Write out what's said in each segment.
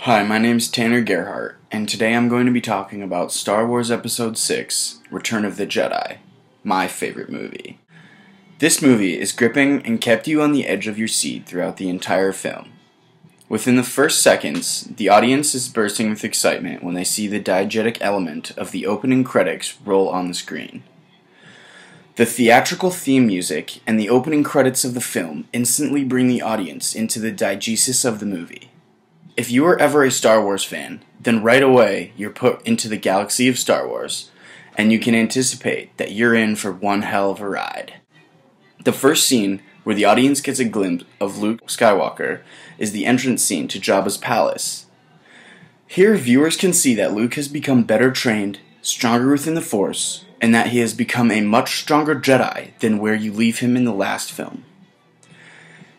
Hi, my name's Tanner Gerhart, and today I'm going to be talking about Star Wars Episode 6, Return of the Jedi, my favorite movie. This movie is gripping and kept you on the edge of your seat throughout the entire film. Within the first seconds, the audience is bursting with excitement when they see the diegetic element of the opening credits roll on the screen. The theatrical theme music and the opening credits of the film instantly bring the audience into the diegesis of the movie. If you are ever a Star Wars fan, then right away you're put into the galaxy of Star Wars, and you can anticipate that you're in for one hell of a ride. The first scene where the audience gets a glimpse of Luke Skywalker is the entrance scene to Jabba's palace. Here viewers can see that Luke has become better trained, stronger within the Force, and that he has become a much stronger Jedi than where you leave him in the last film.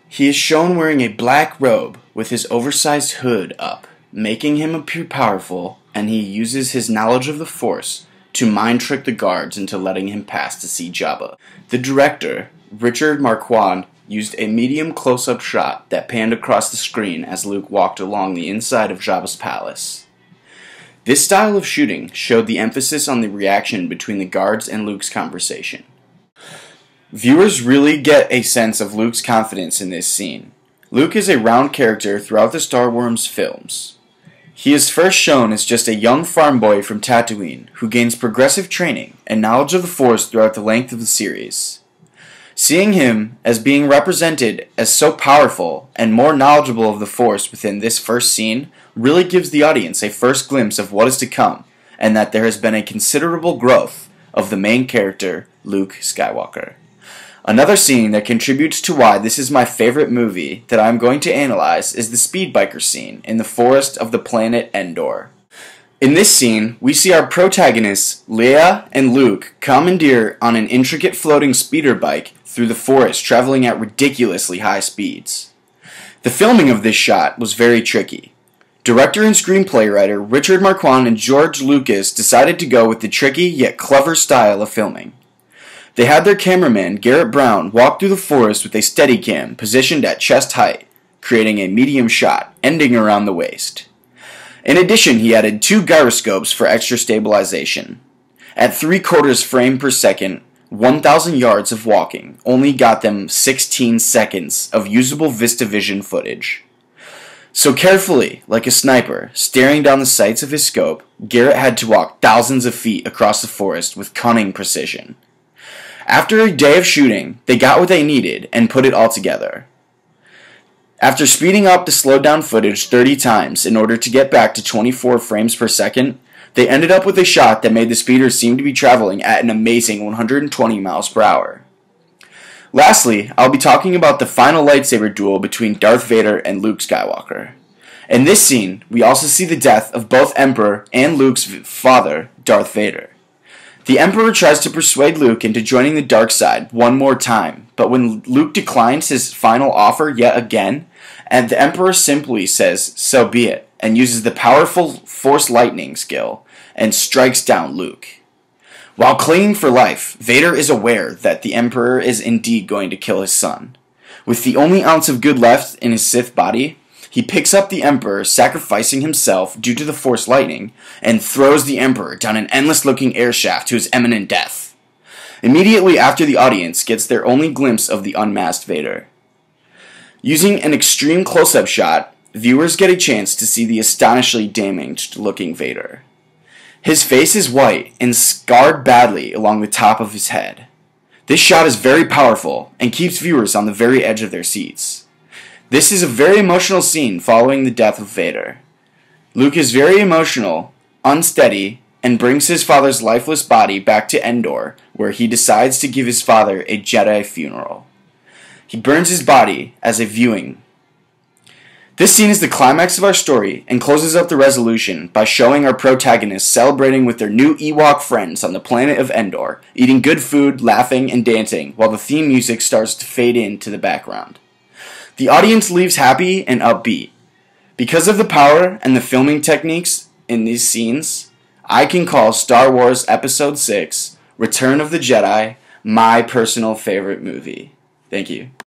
He is shown wearing a black robe with his oversized hood up, making him appear powerful, and he uses his knowledge of the Force to mind trick the guards into letting him pass to see Jabba. The director, Richard Marquand, used a medium close-up shot that panned across the screen as Luke walked along the inside of Jabba's palace. This style of shooting showed the emphasis on the reaction between the guards and Luke's conversation. Viewers really get a sense of Luke's confidence in this scene. Luke is a round character throughout the Star Wars films. He is first shown as just a young farm boy from Tatooine who gains progressive training and knowledge of the Force throughout the length of the series. Seeing him as being represented as so powerful and more knowledgeable of the Force within this first scene really gives the audience a first glimpse of what is to come, and that there has been a considerable growth of the main character, Luke Skywalker. Another scene that contributes to why this is my favorite movie that I'm going to analyze is the speed biker scene in the forest of the planet Endor. In this scene, we see our protagonists, Leia and Luke, commandeer on an intricate floating speeder bike through the forest, traveling at ridiculously high speeds. The filming of this shot was very tricky. Director and screenplay writer Richard Marquand and George Lucas decided to go with the tricky yet clever style of filming. They had their cameraman, Garrett Brown, walk through the forest with a Steadicam positioned at chest height, creating a medium shot, ending around the waist. In addition, he added 2 gyroscopes for extra stabilization. At 3/4 frame per second, 1,000 yards of walking only got them 16 seconds of usable VistaVision footage. So carefully, like a sniper, staring down the sights of his scope, Garrett had to walk thousands of feet across the forest with cunning precision. After a day of shooting, they got what they needed and put it all together. After speeding up the slowed down footage 30 times in order to get back to 24 frames per second, they ended up with a shot that made the speeder seem to be traveling at an amazing 120 miles per hour. Lastly, I'll be talking about the final lightsaber duel between Darth Vader and Luke Skywalker. In this scene, we also see the death of both Emperor and Luke's father, Darth Vader. The Emperor tries to persuade Luke into joining the dark side one more time, but when Luke declines his final offer yet again, and the Emperor simply says, "So be it," and uses the powerful Force lightning skill and strikes down Luke. While clinging for life, Vader is aware that the Emperor is indeed going to kill his son. With the only ounce of good left in his Sith body, he picks up the Emperor, sacrificing himself due to the Force lightning, and throws the Emperor down an endless-looking air shaft to his imminent death. Immediately after, the audience gets their only glimpse of the unmasked Vader. Using an extreme close-up shot, viewers get a chance to see the astonishingly damaged-looking Vader. His face is white and scarred badly along the top of his head. This shot is very powerful and keeps viewers on the very edge of their seats. This is a very emotional scene following the death of Vader. Luke is very emotional, unsteady, and brings his father's lifeless body back to Endor, where he decides to give his father a Jedi funeral. He burns his body as a viewing. This scene is the climax of our story and closes up the resolution by showing our protagonists celebrating with their new Ewok friends on the planet of Endor, eating good food, laughing, and dancing, while the theme music starts to fade into the background. The audience leaves happy and upbeat. Because of the power and the filming techniques in these scenes, I can call Star Wars Episode 6, Return of the Jedi, my personal favorite movie. Thank you.